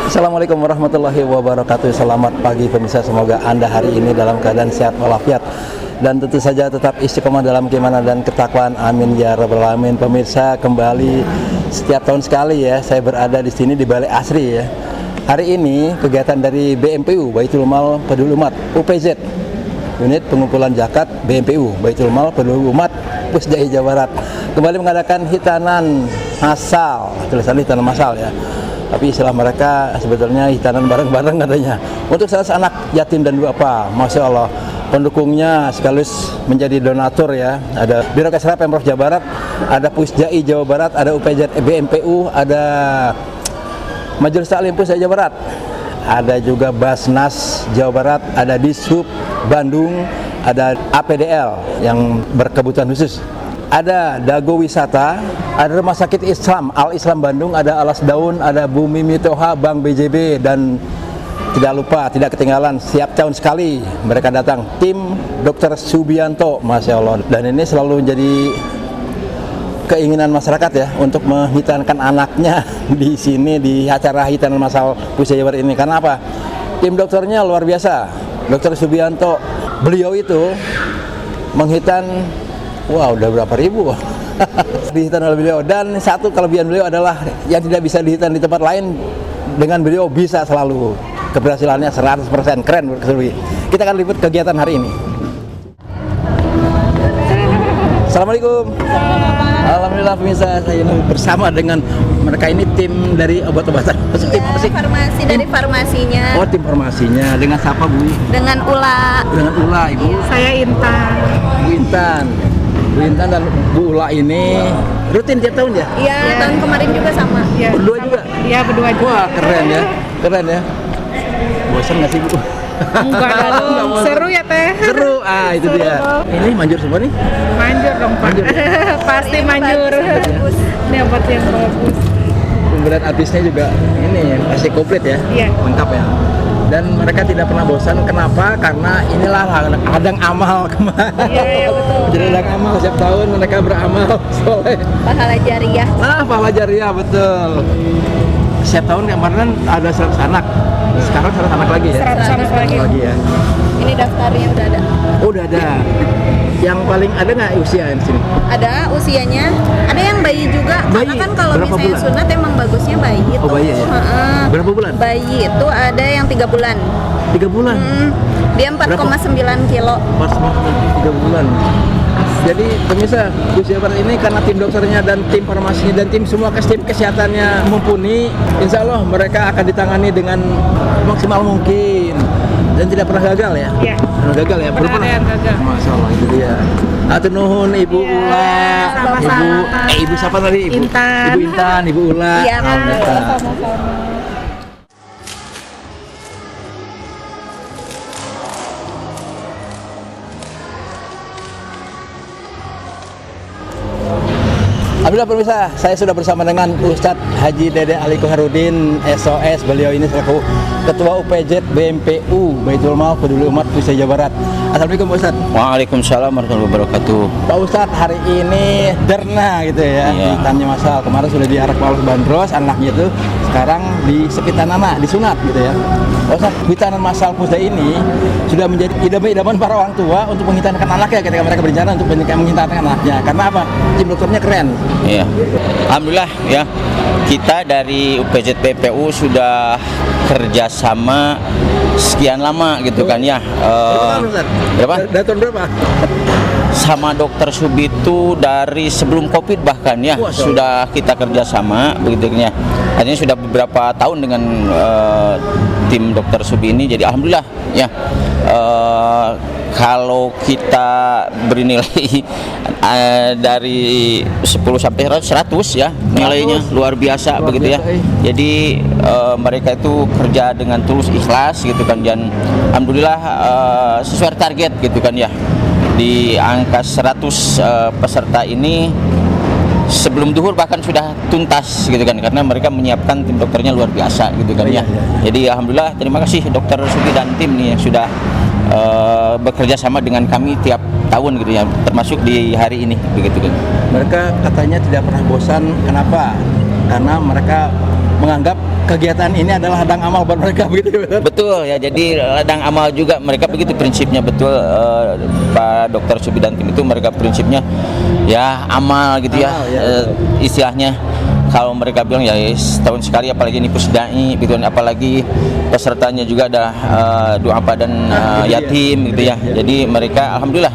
Assalamualaikum warahmatullahi wabarakatuh. Selamat pagi pemirsa, semoga Anda hari ini dalam keadaan sehat walafiat dan tentu saja tetap istiqomah dalam keimanan dan ketakwaan. Amin ya rabbal alamin. Pemirsa, kembali setiap tahun sekali ya saya berada di sini di Balai Asri ya. Hari ini kegiatan dari BMPU Baitul Mal Peduli Umat UPZ, Unit Pengumpulan Zakat BMPU Baitul Mal Peduli Umat Pusdai Jawa Barat, kembali mengadakan hitanan massal. Tulisan hitanan massal ya, tapi istilah mereka sebetulnya hitanan bareng-bareng katanya, untuk salah anak yatim dan duafa. Masya Allah, pendukungnya sekaligus menjadi donatur ya. Ada Biro Kesra Pemprov Jawa Barat, ada Pusdai Jawa Barat, ada UPZ BMPU, ada Majelis Taklim Pusdai Jawa Barat, ada juga Basnas Jawa Barat, ada Dishub Bandung, ada APDL yang berkebutuhan khusus, ada Dago Wisata, ada Rumah Sakit Islam Al-Islam Bandung, ada Alas Daun, ada Bumi Mitoha, Bank BJB, dan tidak lupa, tidak ketinggalan, setiap tahun sekali mereka datang, tim Dr. Subianto, Masya Allah. Dan ini selalu jadi keinginan masyarakat ya untuk menghitankan anaknya di sini di acara hitanan massal Pusdai Jawa Barat ini. Karena apa? Tim dokternya luar biasa. Dr. Subianto, beliau itu menghitan, wah udah berapa ribu dihitan oleh beliau. Dan satu kelebihan beliau adalah yang tidak bisa dihitan di tempat lain, dengan beliau bisa selalu. Keberhasilannya 100%, keren. Kita akan liput kegiatan hari ini. Assalamualaikum. Alhamdulillah pemirsa, saya ini bersama dengan mereka, ini tim dari obat-obatan. Tim apa sih? Farmasi, dari farmasinya. Oh, tim farmasinya. Dengan siapa, Bu? Dengan Ula. Dengan Ula, Ibu. Saya Intan. Bu Intan. Bu Intan dan Bu Ula ini rutin tiap tahun ya? Iya, tahun kemarin juga sama. Ya, Berdua juga? Iya, berdua juga. Wah, keren ya. Keren ya. Bosan nggak sih, Bu? Enggak dong. Seru ya, Teh? Seru. Ah, itu dia. Ini manjur semua nih? Manjur dong, Pak. Manjur. Pasti Ini manjur. bagus. Ini obat yang bagus. Pemberian artisnya juga ini pasti komplit ya? Iya. Lengkap ya. Dan mereka tidak pernah bosan. Kenapa? Karena inilah ladang amal kemarin. Iya, betul. Jadi ladang amal setiap tahun mereka beramal soleh. Pahala jariah. Pahala jariah, betul. Setiap tahun kemarin ada 100 anak. Sekarang 100 anak lagi ya? 100 anak lagi. Ya. Ini daftarnya udah ada. Oh, udah ada. Yang paling ada nggak usia di sini? Ada usianya. Ada yang bayi juga. Bayi? Karena kan kalau Berapa misalnya bulan? sunat emang bagusnya bayi itu. Oh, bayi ya? Heeh. Berapa bulan? Bayi itu ada yang 3 bulan. 3 bulan? Dia 4,9 kilo. Pas 3 bulan. Jadi pemirsa, Pusdai Jawa Barat ini karena tim dokternya dan tim farmasinya dan tim semua tim kesehatannya mumpuni, insya Allah mereka akan ditangani dengan maksimal mungkin dan tidak pernah gagal ya. Iya. Pernah gagal ya? Pernah ada yang gagal. Masya Allah, itu dia. Atur nuhun Ibu Iya, Ula, sama-sama. Ibu siapa tadi? Intan. Ibu Intan, Ibu Ula. Iya, Alhamdulillah. Sama-sama. Alhamdulillah pemirsa, saya sudah bersama dengan Ustadz Haji Dede Ali Koharudin SOS. Beliau ini selaku Ketua UPZ BMPU Baitul Mal Peduli Umat Pusdai Jawa Barat. Assalamualaikum Pak Ustadz. Waalaikumsalam warahmatullahi wabarakatuh. Pak Ustadz, hari ini derna gitu ya, Iya. hitannya massal. Kemarin sudah diarak Pak Bandros, anaknya itu sekarang di sekitar anak, disunat gitu ya. Pak Ustadz, hitanan massal Pusdai ini sudah menjadi idaman-idaman para orang tua untuk menghitankan anaknya ketika mereka berencana untuk menghitankan anaknya. Karena apa? Tim dokternya keren. Iya. Alhamdulillah ya. Kita dari UPZ BPU sudah kerjasama sekian lama gitu kan ya. Berapa? Dari tahun berapa? Sama Dokter Subi itu dari sebelum Covid bahkan ya. Wah, sudah kita kerjasama begitu ya. Artinya sudah beberapa tahun dengan tim Dokter Subi ini. Jadi alhamdulillah ya. Kalau kita beri nilai dari 10 sampai 100 ya, nilainya luar biasa Luar begitu ya. biasa, Jadi mereka itu kerja dengan tulus ikhlas gitu kan, dan alhamdulillah sesuai target gitu kan ya. Di angka 100 peserta ini sebelum duhur bahkan sudah tuntas gitu kan, karena mereka menyiapkan tim dokternya luar biasa gitu kan ya. Jadi alhamdulillah terima kasih Dokter Sugi dan tim nih yang sudah bekerja sama dengan kami tiap tahun gitu ya, termasuk di hari ini begitu kan. Mereka katanya tidak pernah bosan. Kenapa? Karena mereka menganggap kegiatan ini adalah ladang amal buat mereka begitu. Betul ya, jadi ladang amal juga mereka begitu prinsipnya, betul Pak Dokter Subidanti itu mereka prinsipnya ya amal gitu ya, Amal, ya, istilahnya kalau mereka bilang ya setahun sekali, apalagi ini pusdai gitu, apalagi pesertanya juga ada duafa dan yatim gitu ya. Jadi mereka alhamdulillah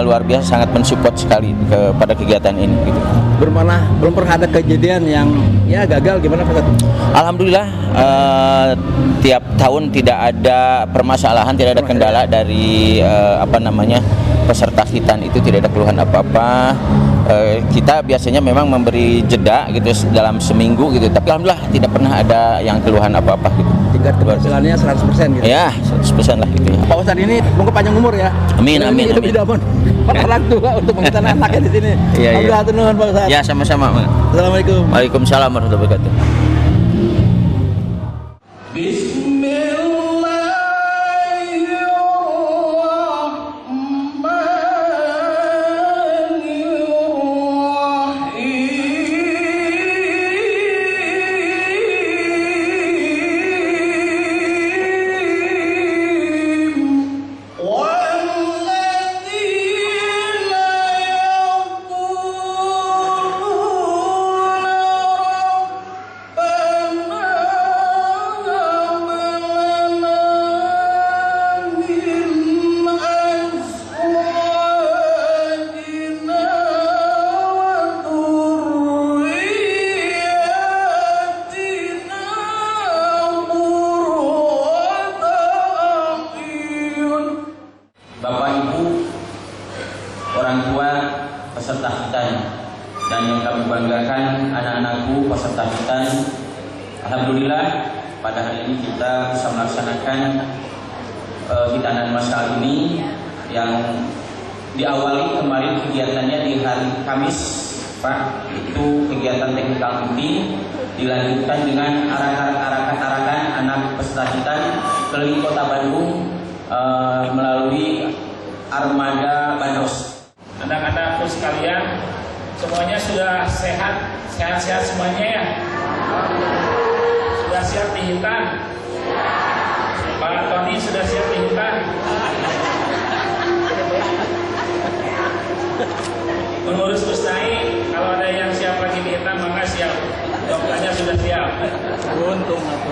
luar biasa sangat mensupport sekali kepada kegiatan ini gitu. Belum pernah ada kejadian yang ya gagal gimana Pak? Alhamdulillah tiap tahun tidak ada permasalahan, tidak ada kendala dari peserta khitan itu, tidak ada keluhan apa-apa. Kita biasanya memang memberi jeda gitu dalam seminggu gitu, tapi alhamdulillah tidak pernah ada yang keluhan apa-apa gitu. Tingkat keberhasilannya 100% gitu. Ya, 100% lah gitu ya. Pak Ustadz ini semoga panjang umur ya. Amin, amin, Hidup amin. tidak pun orang tua untuk mengitan anaknya di sini. Iya, iya. Alhamdulillah, hatur nuhun Pak Ustadz. Ya, sama-sama. Assalamualaikum. Waalaikumsalam warahmatullahi wabarakatuh. Bapak Ibu, orang tua peserta khitan, dan yang kami banggakan anak-anakku peserta khitan. Alhamdulillah pada hari ini kita bisa melaksanakan khitanan masal ini yang diawali kemarin kegiatannya di hari Kamis, Pak. Itu kegiatan technical meeting dilanjutkan dengan arahan anak peserta khitan keliling Kota Bandung melalui armada Bandos. Anak-anakku sekalian, semuanya sudah sehat semuanya ya. Sudah siap dihitan. Pak Tony sudah siap dihitan. Pengurus Pusdai, kalau ada yang siap lagi dihitan maka siap. Dokternya sudah siap. Untung aku.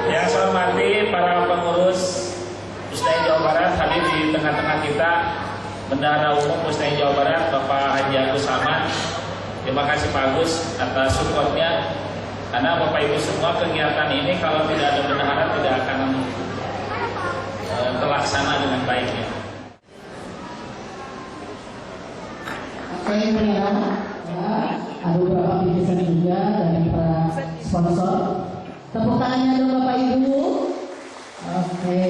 Yang saya hormati para pengurus Pusdai Jawa Barat, hadir di tengah-tengah kita Bendahara Umum Pusdai Jawa Barat Bapak Haji Agus Samad. Terima kasih Pak Agus atas supportnya, karena Bapak Ibu semua kegiatan ini kalau tidak ada bendahara tidak akan terlaksana dengan baiknya. Oke, ya, ada beberapa bingkisan juga dari para sponsor. Tepuk tangannya dong Bapak Ibu. Oke,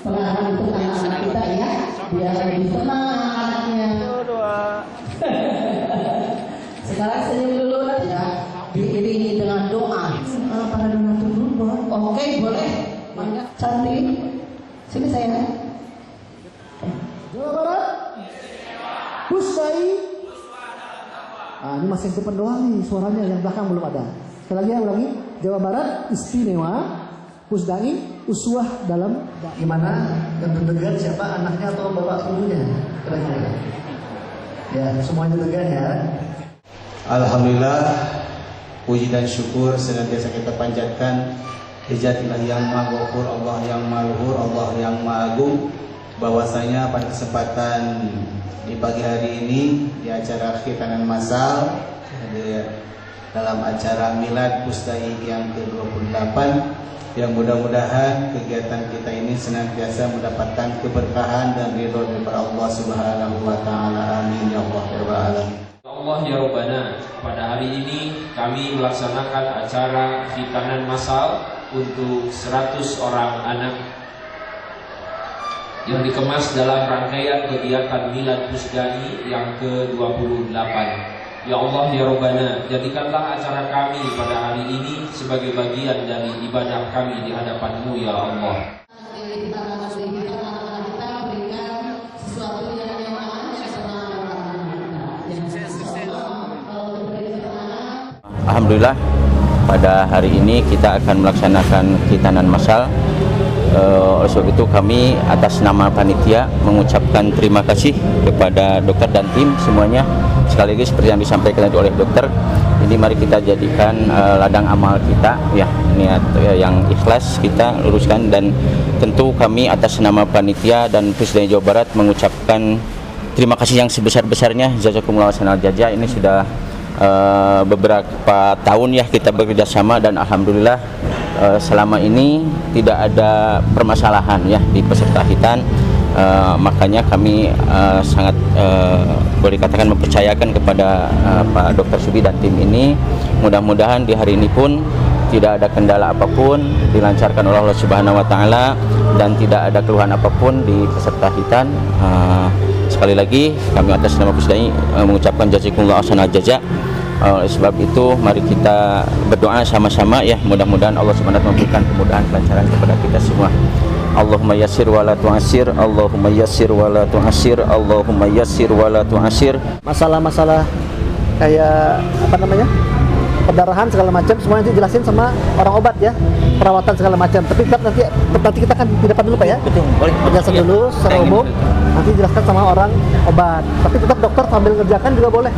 pengarahan untuk anak-anak kita ya, biar lebih tenang anaknya. Sekarang senyum dulu ya, diiringi dengan doa. Para donatur dulu. Oke, boleh. Cantik. Sini saya. Jawa Barat, Pusdai. Ini masih simpen doang nih, suaranya yang belakang belum ada. Sekali lagi ya, ulangi. Jawa Barat istimewa, Pusdai uswah dalam gimana yang deg-degan siapa anaknya atau bapak ibunya kira-kira. Ya, semuanya deg-degan ya. Alhamdulillah, puji dan syukur senantiasa kita panjatkan Hijatillah yang Maha Ghafur, Allah yang Maha Luhur, Allah yang Maha Agung, bahwasanya pada kesempatan di pagi hari ini di acara khitanan massal dalam acara Milad Pusdai yang ke-28, yang mudah-mudahan kegiatan kita ini senantiasa mendapatkan keberkahan dan ridho daripada Allah Subhanahu wa taala. Amin ya Allah ya rabbal alamin. Allah ya Rabbana, pada hari ini kami melaksanakan acara khitanan massal untuk 100 orang anak yang dikemas dalam rangkaian kegiatan Milad Pusdai yang ke-28. Ya Allah ya Rabbana, jadikanlah acara kami pada hari ini sebagai bagian dari ibadah kami di hadapan-Mu ya Allah. alhamdulillah pada hari ini kita akan melaksanakan khitanan massal. Oleh sebab itu kami atas nama panitia mengucapkan terima kasih kepada dokter dan tim semuanya. Sekaligus seperti yang disampaikan oleh dokter, ini mari kita jadikan ladang amal kita, ya, niat yang ikhlas kita luruskan. Dan tentu kami atas nama panitia dan Presiden Jawa Barat mengucapkan terima kasih yang sebesar-besarnya. Jazakumullah khairal jazaa. Ini sudah beberapa tahun ya kita bekerja sama, dan alhamdulillah selama ini tidak ada permasalahan ya di peserta khitan. Makanya kami sangat boleh katakan mempercayakan kepada Pak Dr. Subi dan tim ini. Mudah-mudahan di hari ini pun tidak ada kendala apapun, dilancarkan oleh Allah Subhanahu wa taala, dan tidak ada keluhan apapun di peserta khitan. Sekali lagi kami atas nama Pusdai mengucapkan jazakumullah khairal jazaa. Oleh sebab itu mari kita berdoa sama-sama ya, mudah-mudahan Allah Subhanahu wa taala memberikan kemudahan kelancaran kepada kita semua. Allahumma yassir wa la tu'assir, Allahumma yassir wa la tu'assir, Allahumma yassir wa la tu'assir. Masalah-masalah kayak apa namanya, perdarahan segala macam semuanya dijelasin sama orang obat ya, perawatan segala macam. Tapi tetap nanti kita kan di depan dulu Pak ya. Betul, boleh. Penjelasan dulu secara umum, nanti dijelaskan sama orang obat. Tapi tetap dokter sambil ngerjakan juga boleh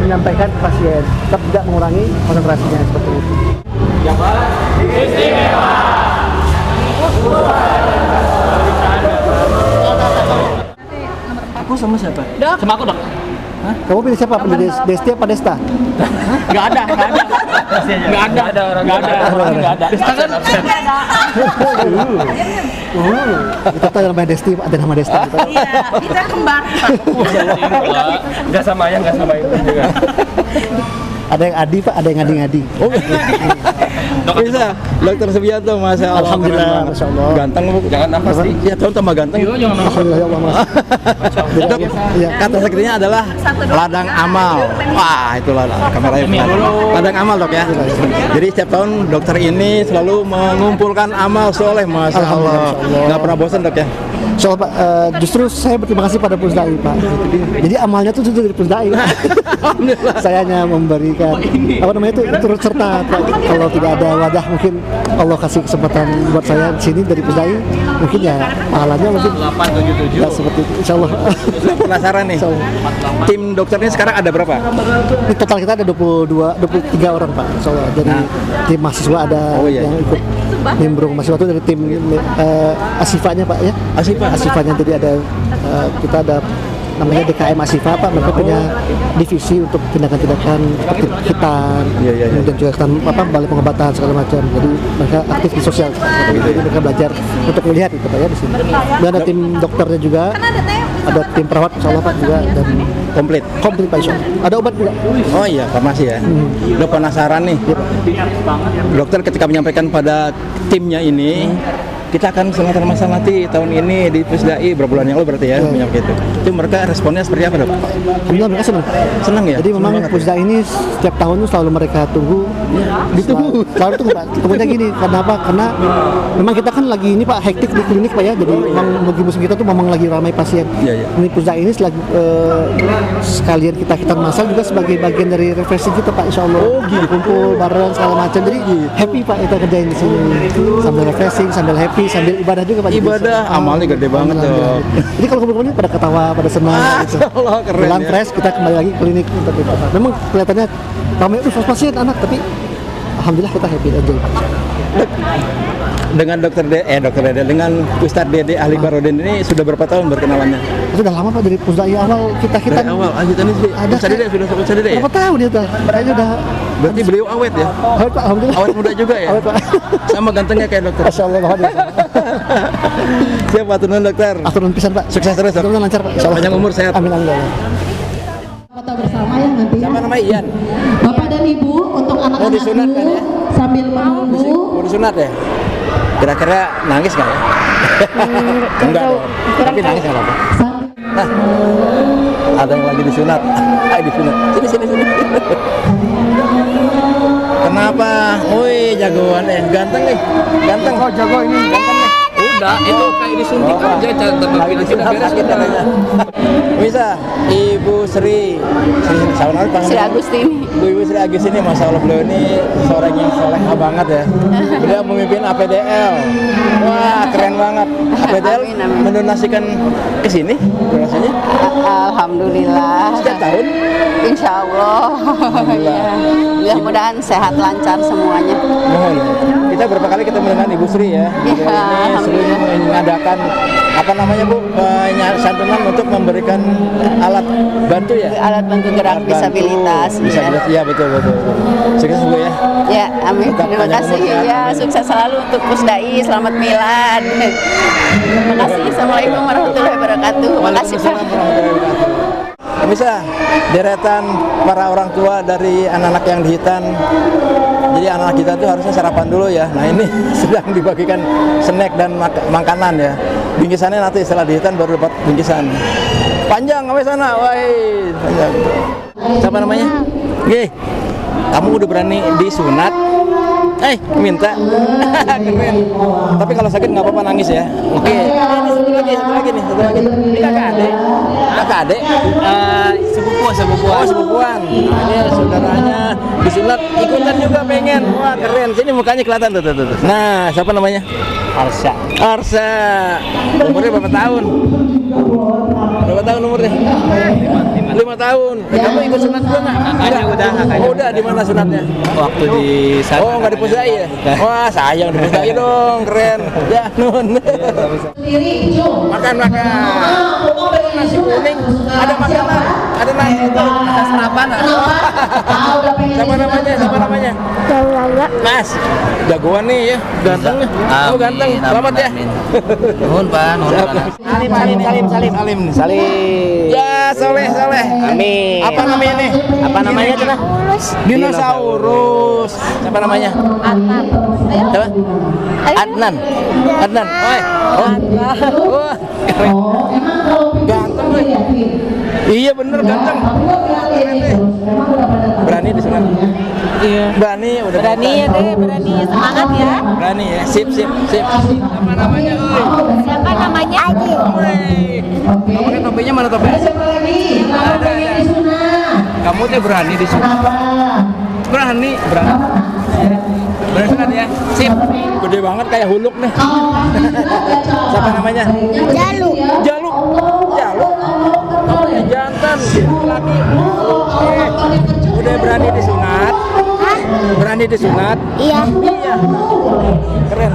menyampaikan ke pasien, tetap tidak mengurangi konsentrasinya seperti itu. Aku sama siapa? Sama aku dok. Kamu pilih siapa? Pilih Desti apa Desta? Nggak ada. Desta kan Kita tahu namanya Desti, ada nama Desta. iya, kita kembar. Nggak sama itu juga. Ada yang Adi Pak, ada yang Ngadi-ngadi. Oh, bisa. Dokter Subianto, masya Allah. Alhamdulillah, keren banget. masya Allah. Ganteng bu. Jangan nafas sih. Ya tahun tambah ganteng. Alhamdulillah ya Allah Mas. Dok, kata sekretnya adalah ladang amal. Wah, itu kameranya. Ladang amal dok ya. Jadi setiap tahun dokter ini selalu mengumpulkan amal soleh, masya Allah. Nggak pernah bosan dok ya. Soal Pak, justru saya berterima kasih pada Pusdai Pak. Jadi amalnya tuh justru dari Pusdai. Saya hanya memberikan apa namanya itu turut serta Pak. Kalau tidak ada wadah mungkin Allah kasih kesempatan buat saya di sini dari Pusdai, mungkin ya pahalanya mungkin 877 ya seperti itu. Insyaallah. Saya penasaran nih. Tim dokternya sekarang ada berapa? Ini total kita ada 23 orang Pak. Insyaallah. Jadi tim mahasiswa ada yang ikut nimbrung mahasiswa itu dari tim Asifanya Pak ya. Asifanya jadi ada kita ada namanya DKM Asifa Pak, mereka punya divisi untuk tindakan-tindakan seperti khitan, kemudian juga khitan balai pengobatan segala macam. Jadi mereka aktif di sosial. Jadi mereka belajar untuk melihat itu Pak ya di sini. Dan ada tim dokternya juga, ada tim perawat insyaallah Pak juga, dan komplit Pak insyaallah. Ada obat juga. Oh iya, farmasi ya. Dok, penasaran nih. Dokter ketika menyampaikan pada timnya ini, kita akan selesai masalah nanti tahun ini di Pusdai berapa bulan yang lalu berarti ya, menyampaikan itu mereka responnya seperti apa dok? Alhamdulillah mereka senang ya. Jadi memang Pusdai ini setiap tahun itu selalu mereka tunggu, ditunggu selalu tunggu Pak. Kemudian gini, kenapa? Karena memang kita kan lagi ini Pak hektik di klinik Pak ya, jadi memang lagi musim kita tuh memang lagi ramai pasien. Ini Pusdai ini sekalian kita massal juga sebagai bagian dari refreshing kita Pak, insyaallah. Kumpul bareng segala macam, jadi happy Pak kita kerjain di sini sambil refreshing, sambil happy, sambil ibadah juga Pak. Ibadah, amalnya gede banget dok. Jadi kalau kumpul-kumpul pada ketawa, pada senang gitu. Allah, keren Pulang ya. fresh, kita kembali lagi klinik untuk kita. Memang kelihatannya ramai itu pasien anak, tapi alhamdulillah kita happy aja. Dengan dokter Dede, dengan Ustadz Dede Ahli Barodin ini sudah berapa tahun berkenalannya? Itu udah lama Pak, dari Pusdai awal kita. Dari awal, kita nih ada Ustadz Dede sudah sama Ustadz Dede ya? berapa tahun dia tuh? Kayaknya udah. Berarti beliau awet ya? Awet Pak, alhamdulillah. Awet muda juga ya? Awet Pak. Sama gantengnya kayak dokter. Masyaallah Pak. Siap aturun dokter. Aturun pisan Pak. Sukses terus dok. Semoga lancar Pak. Insyaallah. Panjang umur sehat. Amin amin. Foto bersama ya nanti. Siapa namanya Ian? Bapak dan Ibu untuk Mau disunat kan ya? sambil menunggu. Mau disunat ya? Kira-kira nangis nggak ya? Enggak dong. Tapi nangis nggak apa-apa. Nah, ada yang lagi disunat. Ayo disunat. Sini. Kenapa? Woi, jagoan ganteng nih. Ganteng. Oh, jago ini. Ganteng nih. ada, itu kayak disuntik aja, tapi sudah beres sudah. Bisa, Ibu Sri Sri Agustini. Ibu Sri Agustini, Masya Allah beliau ini seorang yang soleha banget ya. Beliau memimpin APDL. Wah, keren banget. APDL mendonasikan ke sini donasinya. Alhamdulillah. Setiap tahun? Insya Allah. Ya, mudah-mudahan sehat lancar semuanya. Mohon. Kita berapa kali ketemu dengan Ibu Sri ya. Beliau ini sering mengadakan apa namanya Bu, santunan untuk memberikan alat bantu ya. Alat bantu gerak disabilitas. Iya betul. Sukses Bu ya. Ya, amin. Terima kasih ya, sukses selalu untuk Pusdai. Selamat Milad. Terima kasih. Assalamualaikum warahmatullahi wabarakatuh. Terima kasih. Bisa deretan para orang tua dari anak-anak yang di Hitan. Jadi anak-anak kita itu harusnya sarapan dulu ya. Nah ini sedang dibagikan snack dan makanan ya. Bingkisannya nanti setelah di Hitan baru dapat bingkisan. Panjang sampai sana, woi panjang. Siapa namanya? Oke, kamu udah berani disunat? Minta. Keren. Tapi kalau sakit nggak apa-apa nangis ya. Oke. Satu lagi nih. Ini kakak adik. Sepupuan. Nah, ini saudaranya disunat ikutan juga pengen. Wah keren. Sini mukanya kelihatan tuh. Nah, siapa namanya? Arsa. Umurnya berapa tahun? Berapa tahun umurnya? 5 tahun. Kamu ikut sunat juga nggak? Kakaknya udah. Di mana sunatnya? Waktu di sana. Oh, nggak di Pusdai ya? Wah, sayang di Pusdai dong, keren. Ya, nun. Makan. Nasi kuning, ada makanan, ada nasi itu, ada sarapan. Siapa namanya? Mas, jagoan nih ya, ganteng nih. Oh, ganteng. Selamat ya. Nuhun Pak, Salim. Ya, soleh. Amin. Apa namanya nih? Apa namanya cenah? Dinosaurus. Siapa namanya? Adnan. Oi. Oh. Ganteng nih. Iya bener ganteng. Berani disunat. Iya. Berani udah. Berani ya deh, berani. Semangat ya. Berani ya. Sip. Siapa namanya? Siapa namanya? Aji. Kamu kan topinya mana topi? Ada. Kamu tuh berani disunat. Berani sunat ya. Sip. Gede banget kayak huluk nih. Siapa namanya? Jalu. Kamu jantan, laki. Udah berani disunat? Berani disunat? Iya. Keren.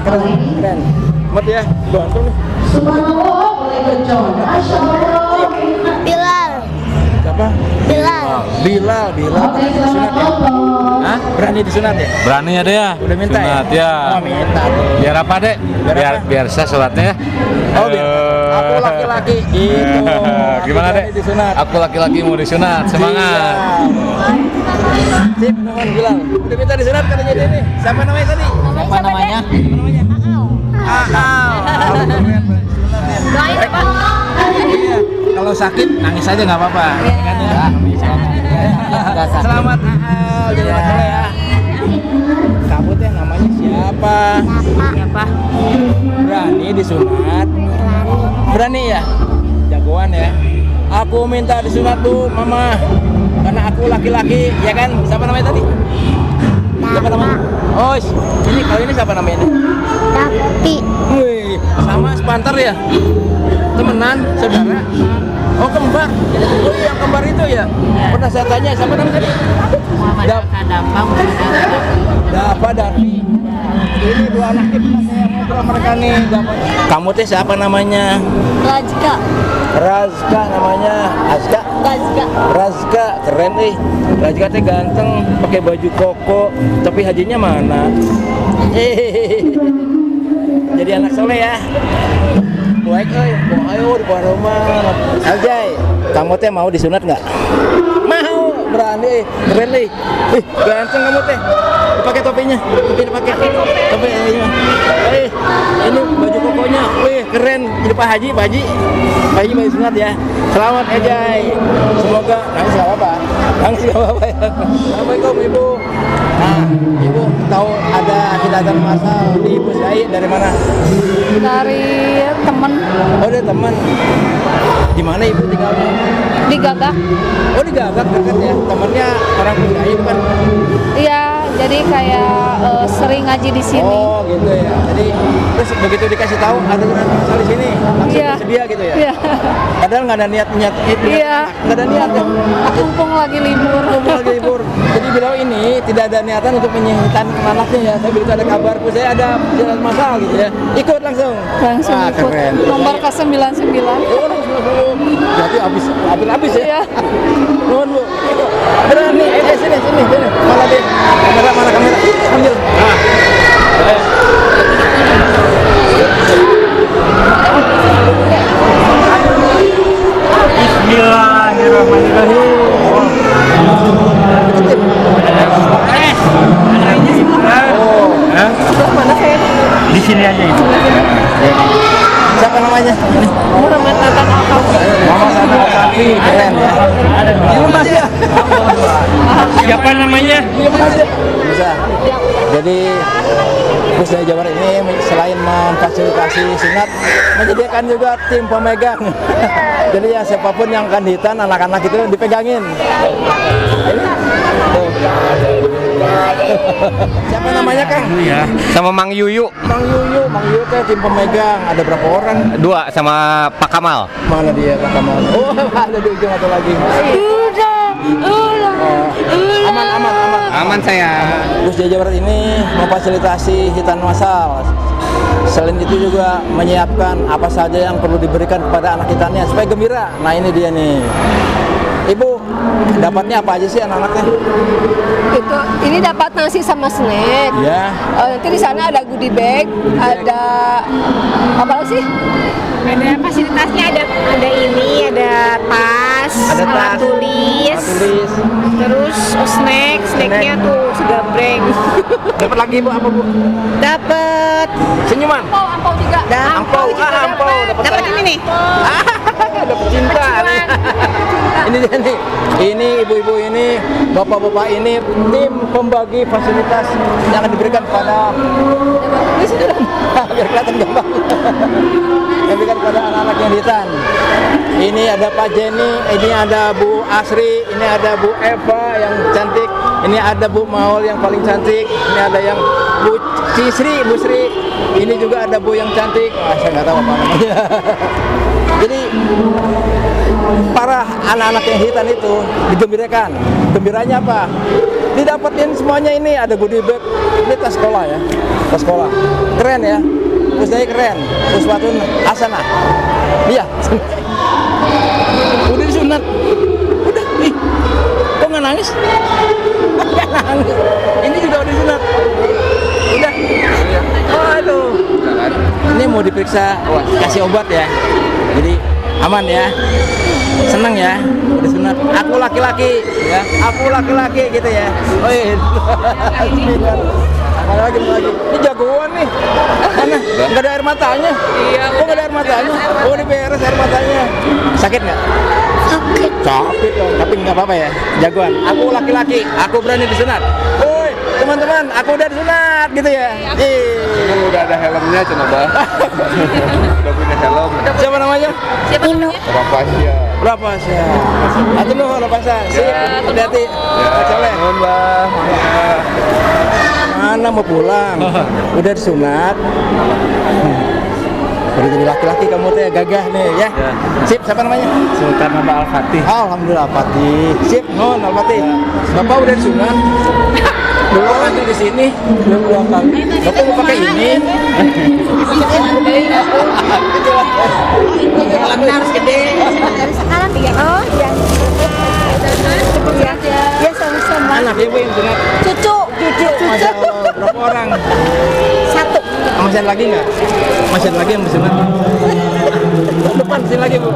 Mat ya, bantu nih. Bilal. Siapa? Bilal berani disunat ya? Hah? Berani disunat ya? Berani ya deh ya. Udah minta sunat, ya? Oh, minta tuh. Biar apa dek? Biar sah sholatnya ya. Oh biar aku laki-laki gitu. Gimana dek? Aku laki-laki mau disunat, semangat. Sip, nuhun Bilal. Udah minta disunat katanya dia nih. Siapa namanya tadi? Siapa namanya? Doain ya Pak. Iya. Kalau sakit nangis aja nggak apa-apa. Kan ya? Selamat jadi masalah ya. Kamu teh namanya siapa? Berani disunat? Berani ya? Jagoan ya. Aku minta disunat tuh mama, karena aku laki-laki, ya kan? Siapa namanya tadi? Siapa namanya? Oh, ini kalau ini siapa namanya? Tapi. Wih, sama sepantar ya? Temenan, saudara? Oh kembar. Oh yang kembar itu ya? Pernah saya tanya siapa namanya tadi? Dapa Darvi. Ini dua anak kita saya ngobrol mereka nih. Kamu teh siapa namanya? Razka namanya. Razka keren nih. Razka teh ganteng, pakai baju koko, tapi hajinya mana? Jadi anak soleh ya. Baik, ayo di bawah rumah. Aljay, kamu teh mau disunat nggak? Mau, berani, keren nih. Ganteng kamu teh. Dipakai topinya, dipakai topi ini. Ini baju kokonya, keren. Jadi Pak Haji baju sunat ya. Selamat Ajay. Semoga nangis nggak apa-apa. Ya. Assalamualaikum Ibu. Nah, Ibu tahu ada datang masal di Pusdai dari mana? Dari temen. Oh, dari teman. Di mana ibu tinggalnya? Di Gagak. Oh, di Gagak dekat ya. Temannya orang Pusdai bukan? Iya, jadi kayak sering ngaji di sini. Oh, gitu ya. Jadi terus begitu dikasih tahu ada Quran masal di sini, langsung bersedia gitu ya. Iya. Padahal nggak ada niat Iya. nggak ada niat ya. Mumpung lagi libur. Mumpung lagi libur. Jadi beliau ini tidak ada niatan untuk menyihirkan anaknya ya. Tapi begitu ada kabar, saya ada jalan masal gitu ya. Ikut langsung. Langsung Wah, ikut. keren. Nomor ke 99. Oh, berarti habis ya. Iya. Nuhun Bu. Beneran nih, sini. Mana dia? Mana kamera? Ambil. Di sini aja itu. Siapa namanya? Muhammad Nathan Al-Kafi. Muhammad Nathan Al-Kafi, keren ya. Siapa namanya? Bisa. Jadi Pusdai Jawa Barat ini selain memfasilitasi sunat, menyediakan juga tim pemegang. Jadi ya siapapun yang akan dihitan, anak-anak itu dipegangin. Siapa namanya Kang? Ya, sama Mang Yuyu. Mang Yuyu teh tim pemegang. Ada berapa orang? 2 sama Pak Kamal. Mana dia Pak Kamal? Oh, ada di ujung atau lagi? Aman. Aman saya. Pusdai Jawa Barat ini memfasilitasi hitan massal. Selain itu juga menyiapkan apa saja yang perlu diberikan kepada anak hitannya supaya gembira. Nah ini dia nih. Ibu, dapatnya apa aja sih anak-anaknya? Ini dapat nasi sama snack. Ya. Nanti di sana ada goodie bag, ada apa sih? Ada fasilitasnya, ada ini, ada tas, alat tulis, terus snacknya tuh segabreng. Dapat lagi Bu apa Bu? Dapat senyuman. Ampau juga. Ampau juga Dapat ini nih. Dapat cinta. Ini dia nih. Ini ibu-ibu ini, bapak-bapak ini tim pembagi fasilitas yang akan diberikan kepada biar kelihatan gampang. Yang diberikan kepada anak-anak yang dihitan. Ini ada Pak Jenny, ini ada Bu Asri, ini ada Bu Eva yang cantik, ini ada Bu Maul yang paling cantik, ini ada yang Bu Cisri, Bu Sri, ini juga ada Bu yang cantik. Saya nggak tahu apa namanya. Jadi para anak-anak yang hitan itu digembirakan. Gembiranya apa? Didapetin semuanya ini, ada goodie bag. Ini tas sekolah ya, tas sekolah. Keren ya, Pusdai keren. Uswatun hasanah. Iya. Udah disunat. Udah, ih. Kok nggak nangis? Nggak nangis. Ini juga udah disunat. Udah. Aduh. Ini mau diperiksa, kasih obat ya. Jadi aman ya. Seneng ya, udah sunat. Aku laki-laki ya. Aku laki-laki gitu ya. Oh iya. Lagi. Ini jagoan nih. Mana? Enggak ada air matanya. Iya. Kok enggak ada air matanya? Oh, ini beres air matanya. Sakit nggak? Sakit dong. Tapi nggak apa-apa ya. Jagoan. Aku laki-laki. Aku berani disunat. Woi, teman-teman, aku udah disunat gitu ya. Ini udah ada helmnya, coba. Udah punya helm. Siapa namanya? Siapa namanya? Rapasya. Rapasya. Atau nuh Rapasya. Hati-hati. Ya, Soleh. Mbak. Mana mau pulang? Udah disunat. Udah jadi laki-laki kamu teh gagah nih ya. Sip, siapa namanya? Sultan Muhammad Al-Fatih. Alhamdulillah Fatih. Sip, non Al-Fatih. Bapak udah disunat. Dulu nanti di sini belum 2 kali. Bapak mau pakai ini. Harus gede. Dari sekarang 3. Oh, iya. Ya sama-sama. Anak ibu yang sunat. Cucu. Masya Allah, berapa orang? 1. Masih ada lagi nggak? Masih ada lagi yang bersunat? Depan sini lagi Bu.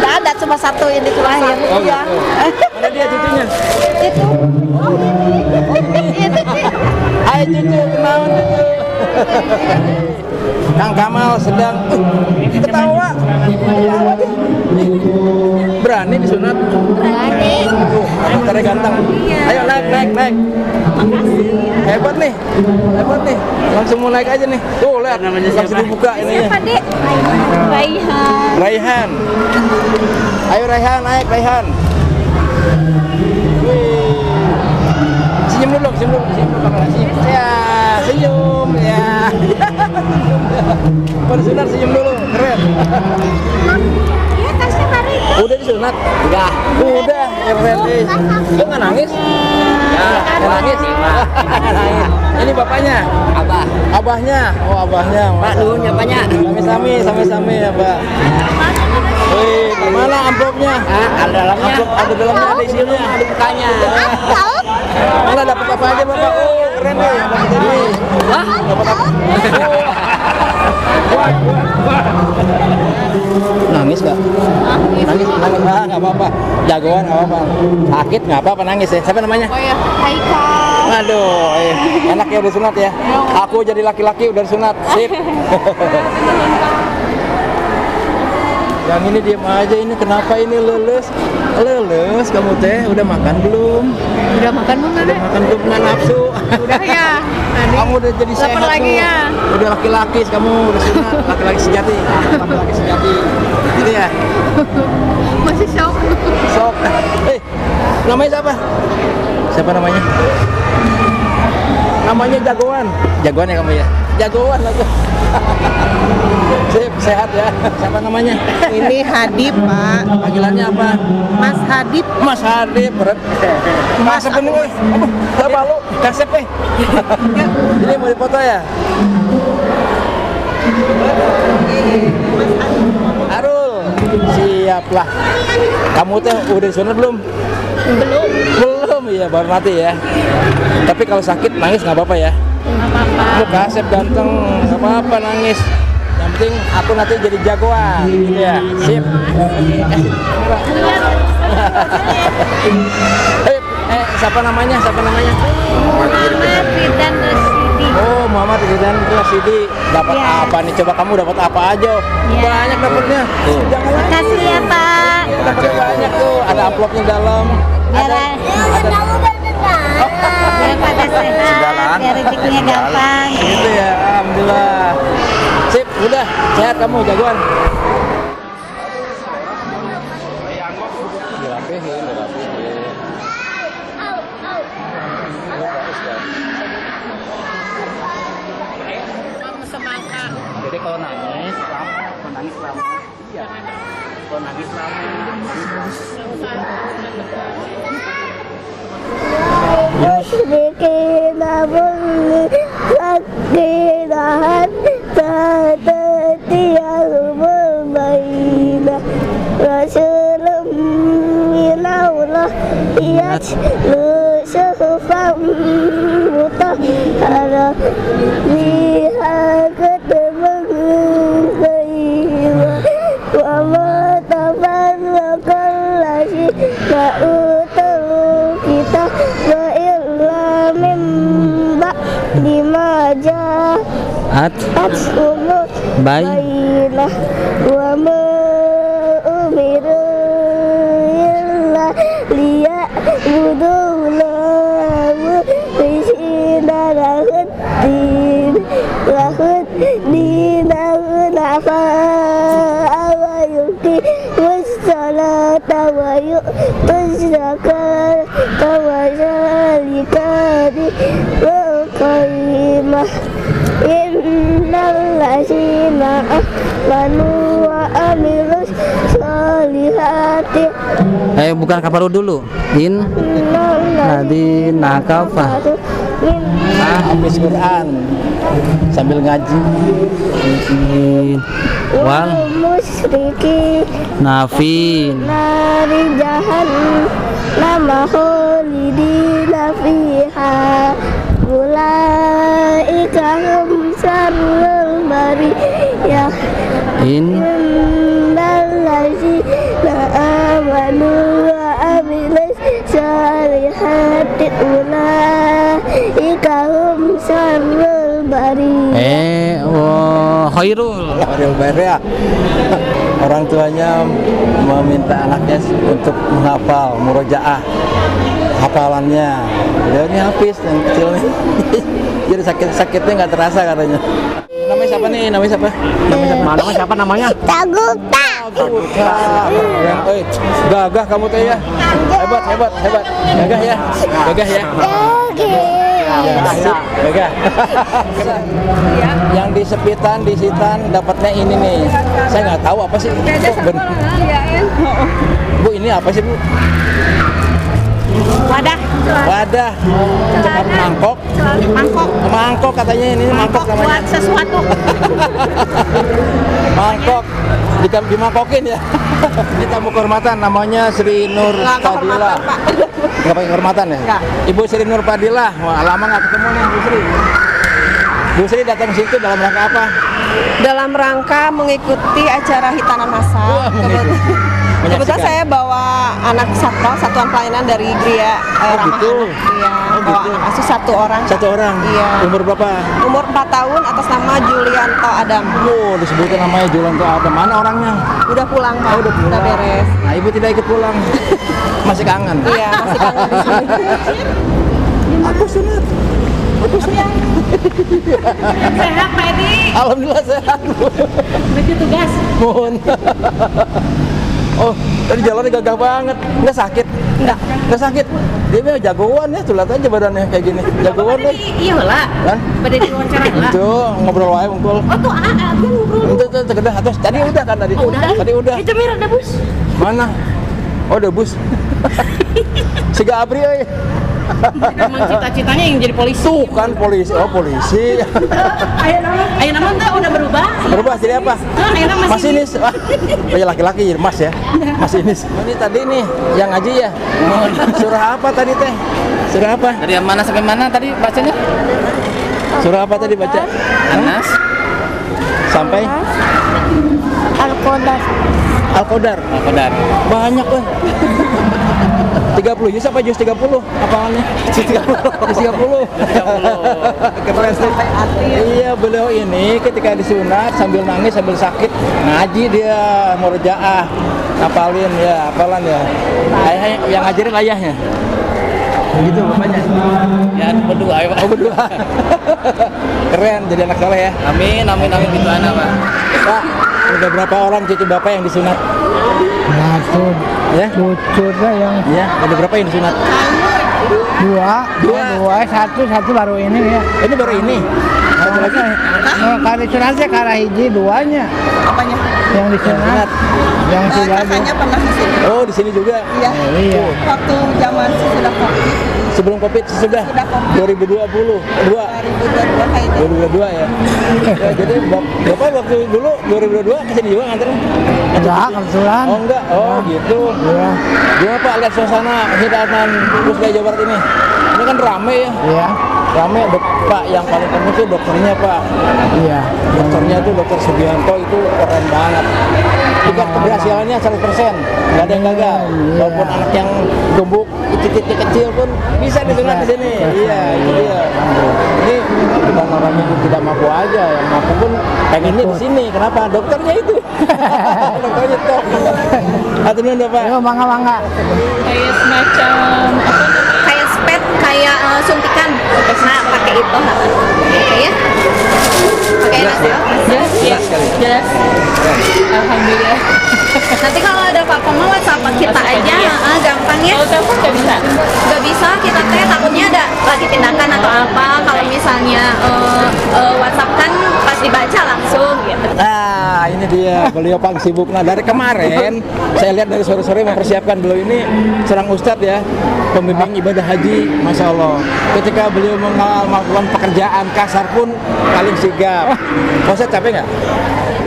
Nggak ada, cuma 1 yang diterakhir. Oh, Iya. Mana dia cucunya? Itu. Itu sih. Hai cucu, kenalan cucu. Kang Kamal sedang ketawa. Berani disunat? Berani. Bentarnya ganteng. Ayo naik. Makasih. Hebat nih. Langsung mau naik aja nih. Tuh lihat, langsung dibuka ininya. Siapa, Dek? Raihan. Ayo Raihan, naik Raihan. Wih. Senyum dulu. Ya, senyum ya. Pada sunat senyum dulu, keren. Iya, tasnya baru. Udah disunat? Enggak. Udah, keren deh. Lu nggak nangis? Ya, nangis. Nangis. Ini bapaknya? Abahnya. Oh, abahnya. Pak, nuhun nyapanya. Sami ya, Pak. Wih, mana amplopnya? Ada dalamnya. Ada dalamnya, ada isinya. Ada bukanya. Mana dapat apa aja, Bapak? Oh, keren deh. Dapat ini. Hah? Dapat apa? Nangis nggak? Nangis nggak apa-apa. Jagoan nggak apa-apa. Sakit nggak apa-apa nangis ya. Siapa namanya? Oh ya, Haikal. Aduh, enak ya udah sunat ya. Aku jadi laki-laki udah sunat. Sip. Yang ini diem aja, ini kenapa ini leles kamu teh udah makan belum? Udah makan belum? Udah makan belum, nggak nafsu? Udah ya. Kamu udah jadi sehat lagi tuh. Ya. Udah laki-laki, kamu udah sunat, laki-laki sejati. Laki-laki sejati. Gitu ya? Masih shock. Namanya siapa? Siapa namanya? Namanya Jagoan. Jagoan ya kamu ya? Jagoan aku. Sip, sehat ya. Siapa namanya? Ini Hadip, Pak. Panggilannya apa? Mas Hadip. Mas Hadip, berat. Mas apa nih? Apa lu? Kasep Ini mau dipoto ya? Arul, siaplah. Kamu teh udah disunat belum? Belum, ya baru nanti ya. Tapi kalau sakit nangis nggak apa-apa ya? Nggak apa-apa. Lu Kasep ganteng, nggak apa-apa nangis. Yang penting aku nanti jadi jagoan, gitu ya. Sip. Siapa namanya? Muhammad Ridwan Rasidi. Oh, Muhammad Ridwan Rasidi. Dapat apa nih? Coba kamu dapat apa aja? Banyak dapatnya. Jangan lagi. Makasih ya, Pak. Dapat banyak tuh. Ada amplopnya dalam. Ada. Biar pada sehat, biar rezekinya gampang. Gitu ya, alhamdulillah. Sip, udah sehat kamu jagoan. Jadi kalau nangis lama. Iya. Kalau nangis lama. Kita beli sakirahan Tadatial bermainah Rasulullah Minallah Yajlu syufam Mutahara Liha ketebang Kaiwa Wa matafan wa kallasi Ma'utahu kita dimaja atsumut bayilah wa ma umiru illa liya budulahu bisinarahud dinahud afa awayuki wassalata wa yu'tuz zakata wa zalikani qaimah innal ladzina amanu wa amilus solihati. Ayo bukan kapal dulu. Ladzina kafaru habis Quran sambil ngaji. Wal musyriki nafin nari jahannam khalidina fiha ulaika hum syarrul bariyah innal ladzina amanu wa amilus solihati ulaika hum syarrul bariyah khairul bariyah. Orang tuanya meminta anaknya untuk menghafal murojaah hafalannya. Beliau ini hafiz yang kecil nih. Jadi sakitnya nggak terasa katanya. Namanya siapa nih? Namanya siapa? Namanya siapa namanya? Taguta. Gagah kamu teh ya. Hebat. Gagah ya. Gagah. Yang di Sepitan, di Sitan dapatnya ini nih. Saya nggak tahu apa sih. Bu, ini apa sih, Bu? Wadah. Mangkok katanya ini mangkok namanya. Buat sesuatu. Mangkok dimangkokin ya. Ini tamu kehormatan namanya Sri Nur Fadilah. Nggak pakai kehormatan ya? Nggak. Ibu Sri Nur Fadilah. Wah, lama nggak ketemu nih Bu Sri. Bu Sri datang ke situ dalam rangka apa? Dalam rangka mengikuti acara hitanan massal. Kebetulan saya bawa anak satuan pelayanan dari Gria Ramah gitu. Anak. Iya, bawa anak asuh satu orang. Iya. Umur berapa? Umur 4 tahun atas nama Julianto Adam. Oh, disebutkan namanya Julianto Adam. Mana orangnya? Udah pulang, Pak. Udah beres. Nah, Ibu tidak ikut pulang. Masih kangen? Iya, masih kangen di sini. Aku sunat. Sehat, Pak Edi? Alhamdulillah sehat. Menuju tugas. Mohon. Oh, tadi jalannya gagah banget. Nggak sakit? Nggak sakit. Dia memang jagoan ya, tuh lihat aja badannya kayak gini. Jagoan deh. Iya lah. Pada diwawancara lah. Itu ngobrol wae mungkul. Oh tuh dia ngobrol. Itu kedah atas. Tadi udah kan tadi. Tadi udah. Itu mirip ada bus. Mana? Oh, ada bus. Siga Abri euy. Emang cita-citanya yang jadi polisi. Tuh kan polisi. Oh, polisi. Ayo nama tuh udah berubah. Berubah jadi apa? Ayo nama Masinis. Oh ya laki-laki jadi mas ya. Masinis. Ini tadi nih yang ngaji ya. Surah apa tadi teh? Surah apa? Dari mana sampai mana tadi bacanya? Surah apa tadi baca? Anas. Sampai Al-Qadar. Banyak weh. 30 juz apa juz 30 apalannya? Juz 30. Keren sih. Iya, beliau ini ketika disunat sambil nangis sambil sakit ngaji dia murojaah. Hafalan ya. Ayah yang ngajarin ayahnya. Begitu bapaknya. Ya berdua ya, Pak. Oh, berdua. Keren jadi anak soleh ya. Amin gitu anak, Pak. Pak, udah berapa orang cucu bapak yang disunat? Satu. Ya? Cucunya yang Iya, ada berapa yang disunat? dua, satu baru ini ya. Ini baru ini. Satu lagi. Kalau disunatnya karena hiji duanya. Apanya? Yang disunat. Yang sudah ada. Kakaknya pernah di sini. Oh, di sini juga. Iya. Iya. Waktu zaman sudah Covid. Sebelum Covid sudah. 2022 kayaknya. 2022 ya. Ya, jadi Bapak waktu dulu 2022 kesini juga nganterin? Enggak, kebetulan. Oh enggak, oh gitu. Iya. Gimana Pak lihat suasana hidatan Pusdai Jawa Barat ini? Ini kan rame ya. Iya. Rame Pak, yang paling penting tuh dokternya Pak. Iya. Dokternya tuh Dokter Sugianto itu keren banget. Tingkat keberhasilannya 100%, nggak ada yang gagal. Walaupun anak yang gemuk, titik-titik kecil pun bisa disunat di sini. Iya, itu dia. Ini bukan orang yang tidak mampu aja, yang mampu pun pengennya di sini. Kenapa? Dokternya itu. Dokternya top. Aturun Pak. Ayo mangga. Kayak semacam apa? Kayak spet, kayak suntikan. Nah, pakai itu. Oke ya. Pakai nasi. Jelas. Alhamdulillah. Nanti kalau ada apa-apa mau WhatsApp kita aja, gampang ya. Kalau telepon nggak bisa? Nggak bisa, kita takutnya ada lagi tindakan atau apa. Kalau misalnya WhatsApp kan pas dibaca langsung gitu. Nah, ini dia beliau paling sibuk. Nah, dari kemarin saya lihat dari sore-sore mempersiapkan beliau ini seorang ustadz ya, pembimbing ibadah haji, masya Allah. Ketika beliau melakukan pekerjaan kasar pun paling sigap. Ustadz capek nggak?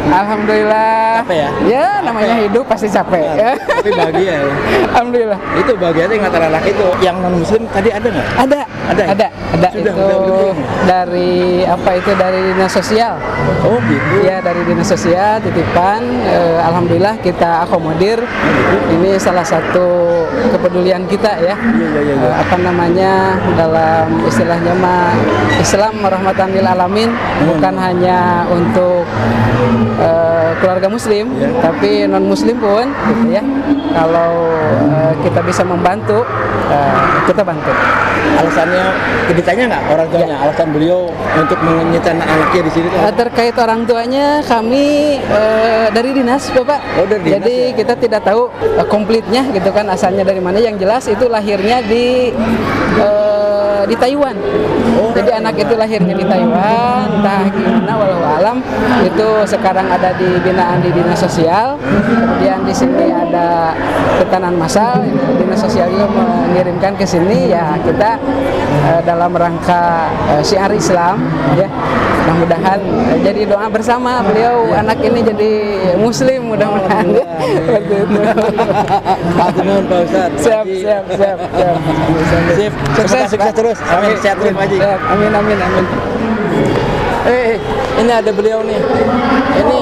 Alhamdulillah. Capek ya? Ya, namanya hidup pasti capek. Nah, tapi bahagia ya. Alhamdulillah. Itu bahagia yang antara laki itu. Yang non muslim tadi ada nggak? Ada. Sudah, itu udah. dari apa itu dari dinas sosial. Oh gitu. Ya dari dinas sosial titipan kesulitan, alhamdulillah kita akomodir. Ini salah satu kepedulian kita ya. Apa namanya, dalam istilahnya mah Islam rahmatan lil alamin, bukan hanya untuk keluarga muslim, tapi non muslim pun gitu ya. Kalau kita bisa membantu, kita bantu. Alasannya ditanya nggak orang tuanya? Alasan beliau untuk menginginkan anaknya di sini? Terkait orang tuanya, kami dari dinas, Bapak. Dari dinas, jadi kita tidak tahu komplitnya gitu kan, asalnya dari mana. Yang jelas itu lahirnya di Taiwan. Jadi anak itu lahirnya di Taiwan, entah gimana, walau alam. Itu sekarang ada di binaan di dinas sosial. Kemudian di sini ada tekanan massal. Dinas sosial juga mengirimkan ke sini. Ya kita dalam rangka syiar Islam, ya. Mudah-mudahan jadi doa bersama beliau anak ini jadi muslim mudah-mudahan. Pak Ustadz. Siap. Sukses terus. Amin. Sehat terus, Pak Haji. Amin. Ini ada beliau nih. Ini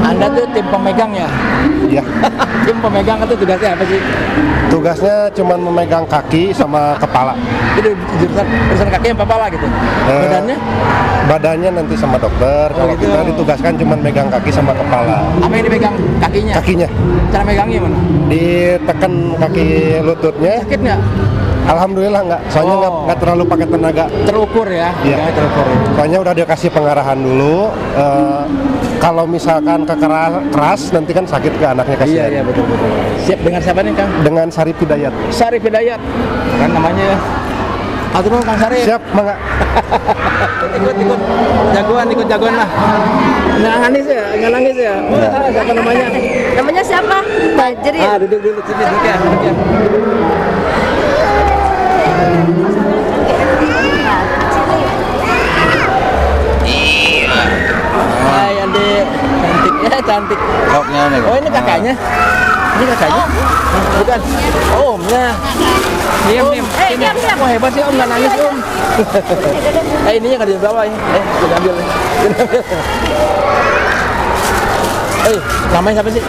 Anda tuh tim pemegang ya? Iya. Tim pemegang itu tugasnya apa sih? Tugasnya cuma memegang kaki sama kepala. Itu urusan kaki yang kepala gitu. Badannya? Badannya nanti sama dokter. Kalau gitu. Kita ditugaskan cuma megang kaki sama kepala. Apa yang dipegang? Kakinya? Kakinya. Cara megangnya mana? Ditekan kaki lututnya. Sakit nggak? Alhamdulillah nggak. Soalnya nggak terlalu pakai tenaga. Terukur ya? Iya. Terukur. Soalnya udah dikasih pengarahan dulu. Kalau misalkan keras nanti kan sakit ke anaknya, kasihan. Iya betul. Siap dengan siapa nih Kang? Dengan Sarip Hidayat. Sarip Hidayat. Kan namanya ya. Atur Kang Sarip. Siap, mangga. ikut jagoan lah. Nggak nangis ya. Siapa namanya? Namanya siapa? Bajri. Duduk dulu sini duduk ya. Hai adik, cantik. Oh ini kakaknya? Ini kakaknya? Bukan? Oh omnya. Diam. Wah hebat sih om, nggak nangis om. Ininya nggak dibawa ya. Kita ambil. Namanya siapa sih?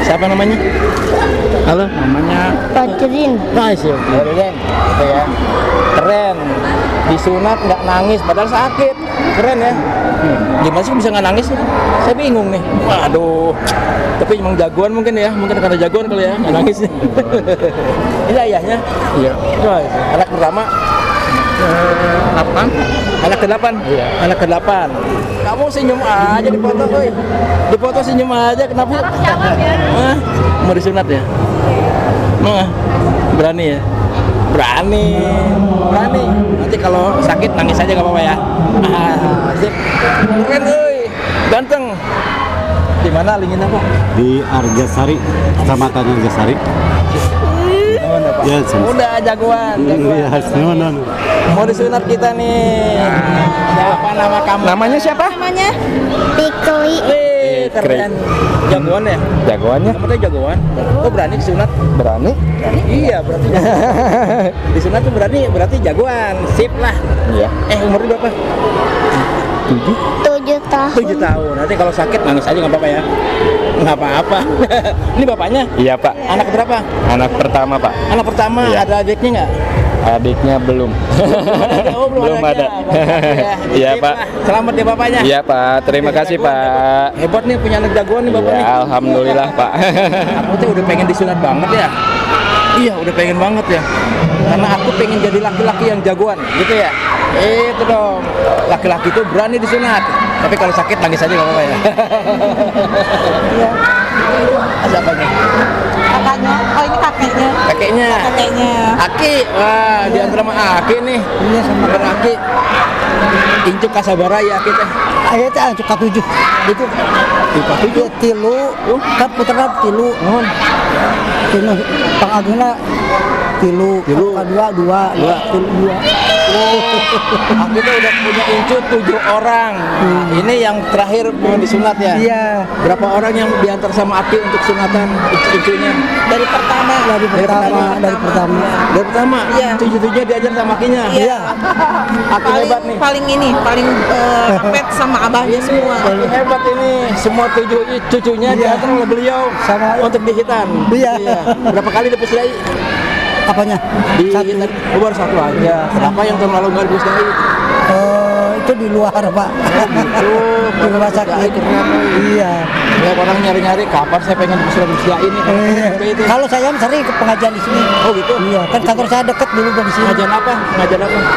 Siapa namanya? Halo? Namanya? Fajrin. Fajrin. Gitu ya. Keren. Disunat nggak nangis, padahal sakit. Keren ya. Gimana sih bisa nggak nangis? Saya bingung nih. Waduh. Tapi emang jagoan mungkin ya. Mungkin karena jagoan kali ya, nggak nangis. Ini ayahnya? Iya. Anak pertama? 8. Anak ke-8? Iya. Anak ke-8. Kamu senyum aja di foto, boy. Di foto senyum aja, kenapa? Mau disunat ya? Berani ya? Berani. Nanti kalau sakit nangis aja nggak apa-apa ya. Sip. Keren, boy. Ganteng. Di mana linginnya, Pak? Di Argasari, Kecamatan Argasari. Ya, udah jagoan. Mau disunat kita nih. Siapa nama kamu? Namanya siapa? Namanya Pikli. Keren. Jagoan ya? Jagoannya? Kamu tuh jagoan. Kok berani disunat? Berani? Iya, berarti disunat tuh berarti jagoan. Sip lah. Iya. Umurnya berapa? 7 tahun. 7 tahun. Nanti kalau sakit nangis aja nggak apa-apa ya? Nggak apa-apa. Ini bapaknya? Iya Pak. Anak berapa? Anak pertama Pak. Anak pertama. Iya. Ada adiknya nggak? Adiknya belum. Belum ada. Iya Pak. Selamat ya bapaknya. Iya Pak. Terima kasih Pak. Hebat nih punya anak jagoan nih bapak nih. Alhamdulillah Pak. Aku tuh udah pengen disunat banget ya. Iya udah pengen banget ya. Karena aku pengen jadi laki-laki yang jagoan gitu ya. Itu dong. Laki-laki itu berani disunat. Tapi kalau sakit nangis aja nggak apa-apa ya. Iya. Siapanya? Kakaknya. Oh ini kakeknya. Kakeknya. Aki. Wah di antara sama Aki nih. Ini sama Aki. Incuk kasabara ya kita. Ayo teh incuk ka-7. Itu Ka-7 tilu kan puterna tilu. Nuhun. Pangagena tilu. Kedua 2. Kita udah punya incu 7 orang. Ini yang terakhir mau disunat ya? Iya. Berapa orang yang diantar sama Aki untuk sunatan incunya? Dari pertama. Dari pertama. Iya. 7-7 diajar sama Akinya. Iya. Aki hebat nih. Paling apet sama abahnya semua. Aki hebat ini. Semua 7 cucunya diantar oleh beliau sama untuk dihitan. Iya. Berapa kali di Pusdai? Apanya? Di hitan. Baru 1 aja. Kenapa yang tahun lalu nggak di Pusdai? Itu di luar Pak. Oh gitu. Di rumah sakit. Iya. Ya orang nyari-nyari kapan saya pengen Pusdai ini. Kalau saya sering ke pengajian di sini. Oh gitu. Iya. Kan kantor saya dekat dulu dari sini. Pengajian apa?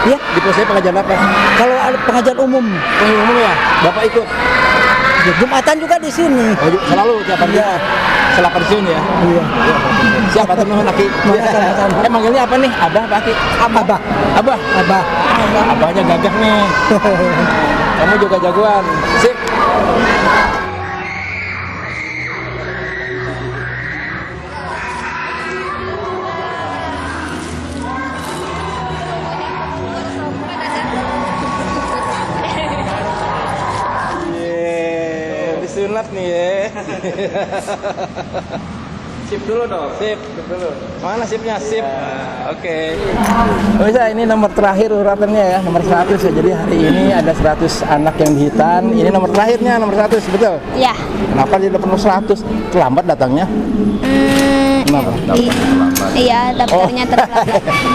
Iya. Di Pusdai pengajian apa? Kalau ada pengajian umum. Pengajian umum ya. Bapak ikut. Jumatan juga di sini. Oh, selalu tiap hari. Iya. Setelah pensiun ya. Iya. Siapa teman Aki? Manggilnya apa nih? Abah, Pak Aki? Abah. Abahnya gagah nih. Kamu juga jagoan. Sip. Disunat nih ya. Sip dulu dong, sip dulu. Mana sipnya? Sip. Oke. Bisa ini nomor terakhir uratannya ya, nomor 100 ya. Jadi hari ini ada 100 anak yang dihitan. Ini nomor terakhirnya, nomor 100, betul? Iya. Kenapa dia penuh 100? Terlambat datangnya? Kenapa? Iya, daftarnya terlambat.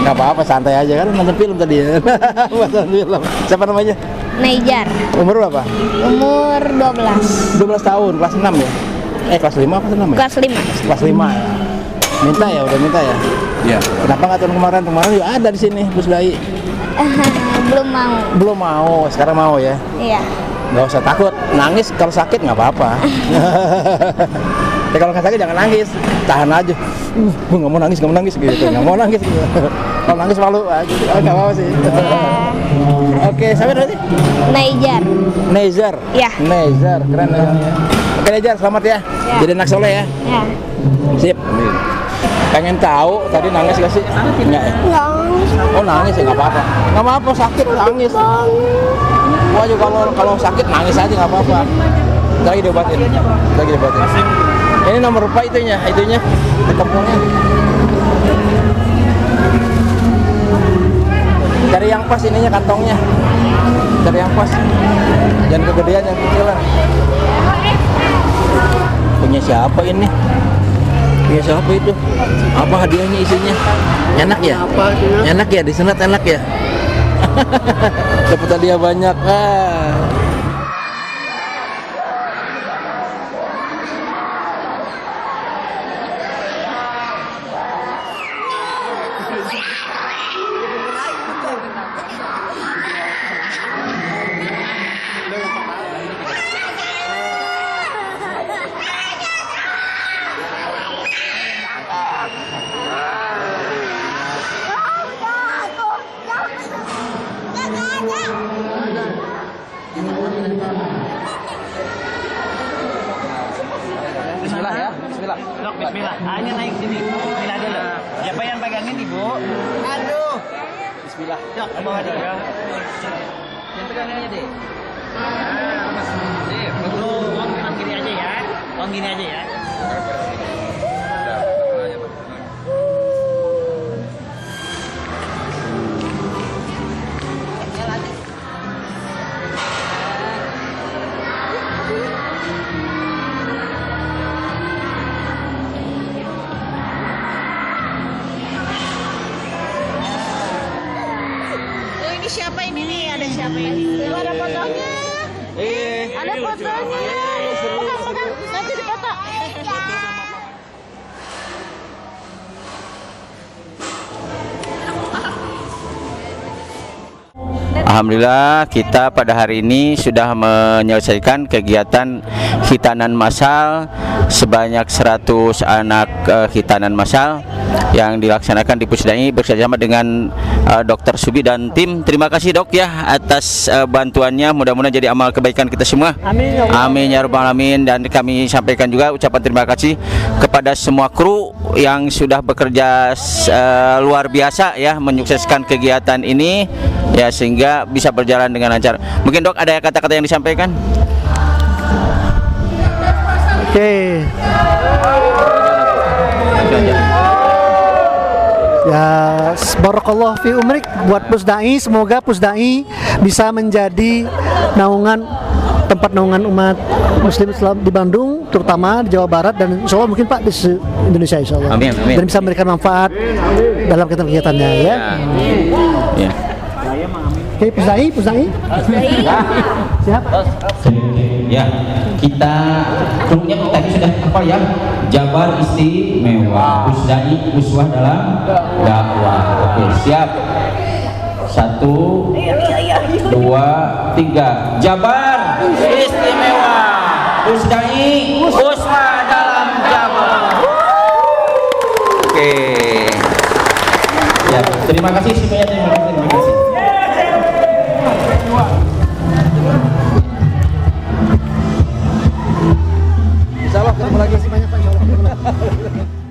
Nggak apa-apa, santai aja kan nonton film tadi ya. Nonton film. Siapa namanya? Neijar. Umur berapa? Umur 12. 12 tahun, kelas 6 ya? Kelas 5 apa 6 ya? Kelas 5. Kelas 5 ya. Minta ya, udah minta ya? Iya. Kenapa nggak tahun kemarin? Kemarin juga ada di sini, Pusdai. Belum mau, sekarang mau ya? Iya. Nggak usah takut, nangis kalau sakit nggak apa-apa. Kalau nggak sakit jangan nangis, tahan aja. Gue nggak mau nangis gitu, nggak mau nangis gitu. Kalau nangis malu, gitu. Nggak apa-apa sih. Oke, sampai nanti. Neijar. Iya. Neijar, keren ya. Oke Neijar, selamat ya. Jadi anak soleh ya. Iya. Sip. Pengen tahu tadi nangis gak sih? Enggak ya? Oh nangis ya nggak apa-apa. Nggak apa-apa sakit nangis. Gua juga kalau sakit nangis aja nggak apa-apa. Lagi diobatin. Ini nomor rupa itunya ketempungnya. Cari yang pas ininya kantongnya. Cari yang pas. Jangan kegedean yang kecilan. Punya siapa ini? Punya siapa itu? Apa hadiahnya isinya? Enak ya? Enak ya? Disunat enak ya? Dapat hadiah banyak. Bismillah ya, bismillah. Dok, bismillah. Hanya naik sini. Bismillah dulu. Siapa yang pegangin Ibu? Aduh. Bismillah. Dok, bawa dulu. Yang pegangin aja deh. Mas. Uang gini aja ya. Uang gini aja ya. Siapa ini nih? Ada siapa ini? Ada fotonya. Ada fotonya. Pegang. Nanti dipoto. Alhamdulillah kita pada hari ini sudah menyelesaikan kegiatan hitanan massal sebanyak 100 anak hitanan massal yang dilaksanakan di Pusdai bersama dengan Dr. Subi dan tim. Terima kasih Dok ya atas bantuannya, mudah-mudahan jadi amal kebaikan kita semua. Amin ya Allah. Amin ya Rabbal Alamin. Dan kami sampaikan juga ucapan terima kasih kepada semua kru yang sudah bekerja luar biasa ya menyukseskan kegiatan ini. ya sehingga bisa berjalan dengan lancar. Mungkin Dok ada kata-kata yang disampaikan? Oke. Ya, barakallahu fi umrik buat Pusdai, semoga Pusdai bisa menjadi tempat naungan umat muslim Islam di Bandung, terutama di Jawa Barat dan insya Allah mungkin Pak di Indonesia insya Allah. Amin, amin. Dan bisa memberikan manfaat dalam kegiatannya ya. Ya. Oke, Pusdai. Siap. Ya, kita kerunya tadi sudah apa ya? Jabar istimewa, Pusdai uswah dalam dakwah. Oke, siap. 1, 2, 3. Jabar istimewa, Pusdai uswah dalam Jabar. Oke. Ya, terima kasih semuanya. Terima kasih. Insyaallah ketemu lagi. Terima kasih banyak Pak. Insyaallah.